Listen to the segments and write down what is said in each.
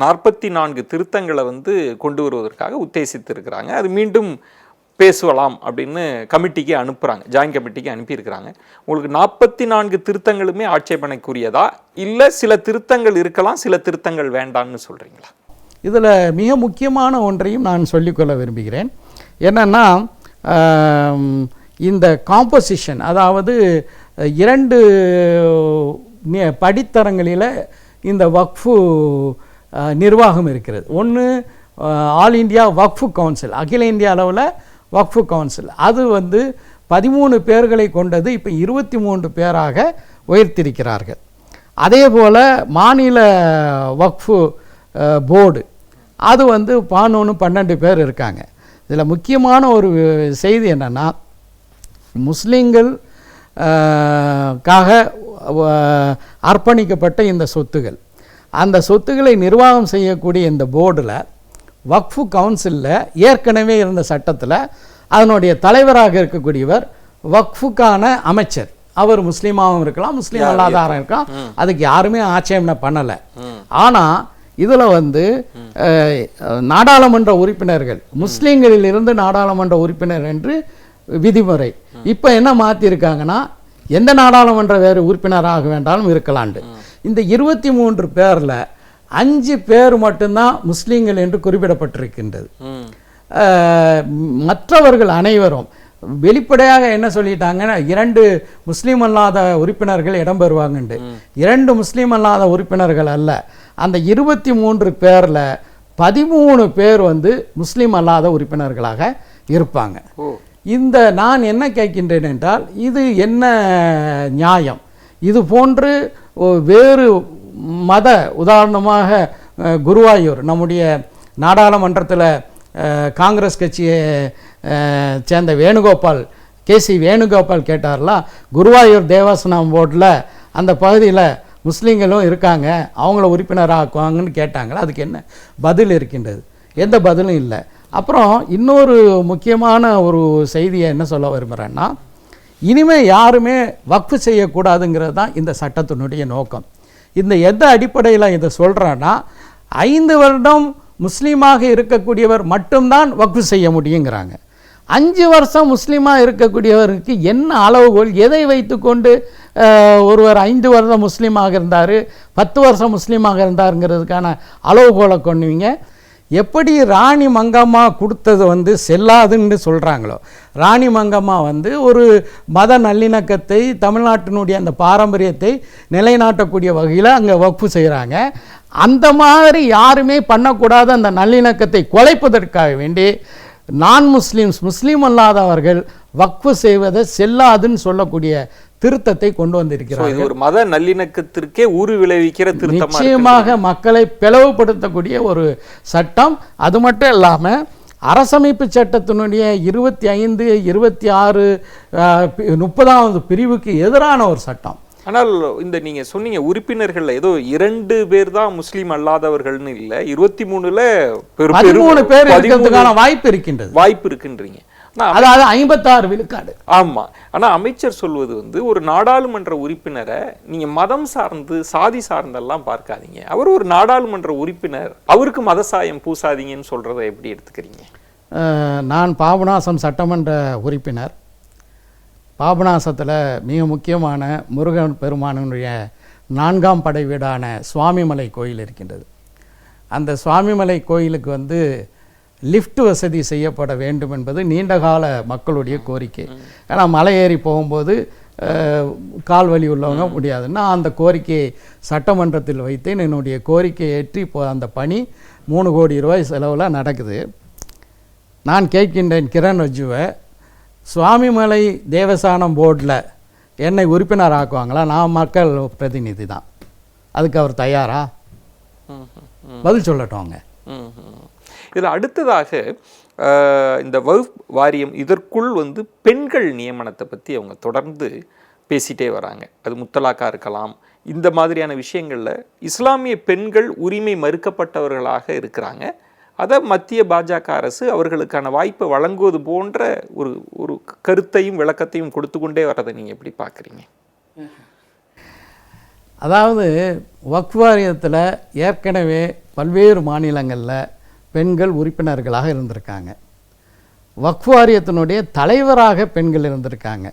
44 திருத்தங்களை வந்து கொண்டு வருவதற்காக உத்தேசித்திருக்கிறாங்க. அது மீண்டும் பேசுவலாம் அப்படின்னு கமிட்டிக்கு அனுப்புகிறாங்க, ஜாயின்ட் கமிட்டிக்கு அனுப்பியிருக்கிறாங்க. உங்களுக்கு 44 திருத்தங்களுமே ஆட்சேபனைக்குரியதா, இல்லை சில திருத்தங்கள் இருக்கலாம் சில திருத்தங்கள் வேண்டான்னு சொல்கிறீங்களா? இதில் மிக முக்கியமான ஒன்றையும் நான் சொல்லிக்கொள்ள விரும்புகிறேன். என்னென்னா, இந்த காம்போசிஷன், அதாவது 2 படித்தரங்களில் இந்த வக்ஃபு நிர்வாகம் இருக்கிறது. ஒன்று ஆல் இந்தியா வக்ஃபு கவுன்சில், அகில இந்திய அளவில் வக்ஃபு கவுன்சில். அது வந்து 13 பேர்களை கொண்டது, இப்போ 23 பேராக உயர்த்திருக்கிறார்கள். அதே போல் மாநில வக்ஃபு போர்டு, அது வந்து 11-12 பேர் இருக்காங்க. இதில் முக்கியமான ஒரு செய்தி என்னென்னா, முஸ்லீம்கள் காக அர்ப்பணிக்கப்பட்ட இந்த சொத்துகள், அந்த சொத்துக்களை நிர்வாகம் செய்யக்கூடிய இந்த போர்டில், வக்ஃபு கவுன்சிலில் ஏற்கனவே இருந்த சட்டத்தில் அதனுடைய தலைவராக இருக்கக்கூடியவர் வக்ஃபுக்கான அமைச்சர். அவர் முஸ்லீமாகவும் இருக்கலாம், முஸ்லீம் அல்லாதாரம் இருக்கலாம், அதுக்கு யாருமே ஆட்சேபனை பண்ணலை. ஆனால் இதில் வந்து நாடாளுமன்ற உறுப்பினர்கள் முஸ்லீம்களில் இருந்து நாடாளுமன்ற உறுப்பினர் என்று விதிமுறை. இப்போ என்ன மாற்றிருக்காங்கன்னா, எந்த நாடாளுமன்ற வேறு உறுப்பினராக வேண்டாலும் இருக்கலாண்டு. இந்த 23 பேரில் 5 பேர் மட்டும்தான் முஸ்லீம்கள் என்று குறிப்பிடப்பட்டிருக்கின்றது. மற்றவர்கள் அனைவரும் வெளிப்படையாக என்ன சொல்லிட்டாங்கன்னா, 2 முஸ்லீம் அல்லாத உறுப்பினர்கள் இடம்பெறுவாங்கண்டு. 2 முஸ்லீம் அல்லாத உறுப்பினர்கள் அல்ல, அந்த 23 பேரில் 13 பேர் வந்து முஸ்லீம் அல்லாத உறுப்பினர்களாக இருப்பாங்க. இந்த நான் என்ன கேட்கின்றேன் என்றால், இது என்ன நியாயம்? இது போன்று வேறு மத, உதாரணமாக குருவாயூர், நம்முடைய நாடாளுமன்றத்தில் காங்கிரஸ் கட்சியை சேர்ந்த வேணுகோபால், கேசி வேணுகோபால் கேட்டார்ல, குருவாயூர் தேவஸ்தானம் போர்டில் அந்த பகுதியில் முஸ்லீம்களும் இருக்காங்க, அவங்கள உறுப்பினராக்குவாங்கன்னு கேட்டாங்களா? அதுக்கு என்ன பதில் இருக்கின்றது? எந்த பதிலும் இல்லை. அப்புறம் இன்னொரு முக்கியமான ஒரு செய்தியை என்ன சொல்ல விரும்புகிறேன்னா, இனிமேல் யாருமே வக்ஃபு செய்யக்கூடாதுங்கிறது தான் இந்த சட்டத்தினுடைய நோக்கம். இந்த எந்த அடிப்படையில் இதை சொல்கிறேன்னா, 5 வருடம் முஸ்லீமாக இருக்கக்கூடியவர் மட்டும்தான் வக்ஃபு செய்ய முடியுங்கிறாங்க. 5 வருஷம் முஸ்லீமாக இருக்கக்கூடியவருக்கு என்ன அளவுகோல், எதை வைத்துக்கொண்டு ஒருவர் 5 வருடம் முஸ்லீமாக இருந்தார், 10 வருஷம் முஸ்லீமாக இருந்தாருங்கிறதுக்கான அளவுகோலை கொண்டுவீங்க? எப்படி ராணி மங்கம்மா கொடுத்தது வந்து செல்லாதுன்னு சொல்கிறாங்களோ, ராணி மங்கம்மா வந்து ஒரு மத நல்லிணக்கத்தை, தமிழ்நாட்டினுடைய அந்த பாரம்பரியத்தை நிலைநாட்டக்கூடிய வகையில் அங்கே வக்ஃபு செய்கிறாங்க. அந்த மாதிரி யாருமே பண்ணக்கூடாத அந்த நல்லிணக்கத்தை குலைப்பதற்காக வேண்டி நான் முஸ்லீம்ஸ், முஸ்லீம் அல்லாதவர்கள் வக்ஃபு செய்வதை செல்லாதுன்னு சொல்லக்கூடிய திருத்தத்தை கொண்டு வந்திருக்கிறார்கள். ஒரு மத நல்லிணக்கத்திற்கே ஊறு விளைவிக்கிற திருத்தம், நிச்சயமாக மக்களை பிளவுபடுத்தக்கூடிய ஒரு சட்டம். அது மட்டும் இல்லாமல் அரசமைப்பு சட்டத்தினுடைய 25, 26, 30வது பிரிவுக்கு எதிரான ஒரு சட்டம். ஆனால் இந்த நீங்கள் சொன்னீங்க உறுப்பினர்கள் ஏதோ 2 பேர் தான் முஸ்லீம் அல்லாதவர்கள்னு இல்லை, 23ல் 13 பேர் இருக்கிறதுக்கான வாய்ப்பு இருக்குன்றீங்க. அதாவது 56 விழுக்காடு. ஆமா. ஆனா அமைச்சர் சொல்வது வந்து, ஒரு நாடாளுமன்ற உறுப்பினரை நீங்க மதம் சார்ந்து, சாதி சார்ந்தெல்லாம் பார்க்காதீங்க, அவர் ஒரு நாடாளுமன்ற உறுப்பினர், அவருக்கு மத சாயம் பூசாதீங்கன்னு சொல்றதை எப்படி எடுத்துக்கிறீங்க? நான் பாபநாசம் சட்டமன்ற உறுப்பினர். பாபநாசத்தில் மிக முக்கியமான முருகன் பெருமானுடைய 4ஆம் படை வீடான சுவாமிமலை கோயில் இருக்கின்றது. அந்த சுவாமிமலை கோயிலுக்கு வந்து லிஃப்ட் வசதி செய்யப்பட வேண்டும் என்பது நீண்டகால மக்களுடைய கோரிக்கை. ஏன்னா மலை ஏறி போகும்போது கால் வலி உள்ளவங்க முடியாதுன்னா அந்த கோரிக்கையை சட்டமன்றத்தில் வைத்தேன். என்னுடைய கோரிக்கையை ஏற்றி இப்போ அந்த பணி 3 கோடி ரூபாய் செலவில் நடக்குது. நான் கேட்கின்றேன் கிரண் ரிஜிஜுவை, சுவாமிமலை தேவஸ்தானம் போர்டில் என்னை உறுப்பினர் ஆக்குவாங்களா? நான் மக்கள் பிரதிநிதி தான், அதுக்கு அவர் தயாரா? பதில் சொல்லட்டும் அவங்க. இதில் அடுத்ததாக இந்த வக்ஃப் வாரியம் இதற்குள் வந்து பெண்கள் நியமனத்தை பற்றி அவங்க தொடர்ந்து பேசிகிட்டே வராங்க. அது முத்தலாக்காக இருக்கலாம், இந்த மாதிரியான விஷயங்களில் இஸ்லாமிய பெண்கள் உரிமை மறுக்கப்பட்டவர்களாக இருக்கிறாங்க. அதை மத்திய பாஜக அரசு அவர்களுக்கான வாய்ப்பை வழங்குவது போன்ற ஒரு கருத்தையும் விளக்கத்தையும் கொடுத்து கொண்டே வரதை நீங்கள் எப்படி பார்க்குறீங்க? அதாவது வக்ஃப் வாரியத்தில் ஏற்கனவே பல்வேறு மாநிலங்களில் பெண்கள் உறுப்பினர்களாக இருந்திருக்காங்க. வக்ஃப் வாரியத்தினுடைய தலைவராக பெண்கள் இருந்திருக்காங்க.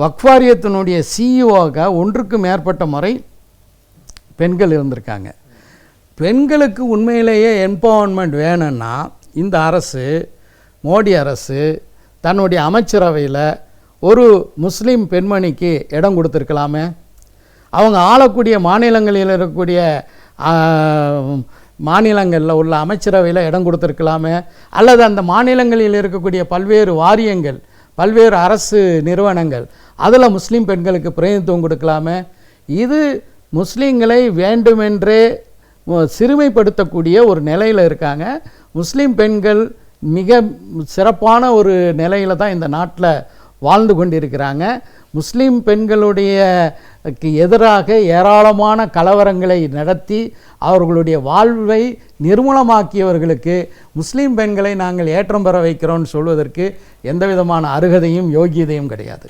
வக்ஃப் வாரியத்தினுடைய சிஇஓவாக ஒன்றுக்கு மேற்பட்ட முறை பெண்கள் இருந்திருக்காங்க. பெண்களுக்கு உண்மையிலேயே எம்பவர்மெண்ட் வேணும்னா இந்த அரசு, மோடி அரசு தன்னுடைய அமைச்சரவையில் ஒரு முஸ்லீம் பெண்மணிக்கு இடம் கொடுத்துருக்கலாமே. அவங்க ஆளக்கூடிய மாநிலங்களில் இருக்கக்கூடிய மாநிலங்களில் உள்ள அமைச்சரவையில் இடம் கொடுத்துருக்கலாமே. அல்லது அந்த மாநிலங்களில் இருக்கக்கூடிய பல்வேறு வாரியங்கள், பல்வேறு அரசு நிறுவனங்கள், அதில் முஸ்லீம் பெண்களுக்கு பிரதிநிதித்துவம் கொடுக்கலாமே. இது முஸ்லீம்களை வேண்டுமென்றே சிறுமைப்படுத்தக்கூடிய ஒரு நிலையில் இருக்காங்க. முஸ்லீம் பெண்கள் மிக சிறப்பான ஒரு நிலையில் தான் இந்த நாட்டில் வாழ்ந்து கொண்டிருக்கிறாங்க. முஸ்லீம் பெண்களுடைய எதிராக ஏராளமான கலவரங்களை நடத்தி அவர்களுடைய வாழ்வை நிர்மூலமாக்கியவர்களுக்கு முஸ்லீம் பெண்களை நாங்கள் ஏற்றம் பெற வைக்கிறோன்னு சொல்வதற்கு எந்த விதமான அருகதையும் யோகியதையும் கிடையாது.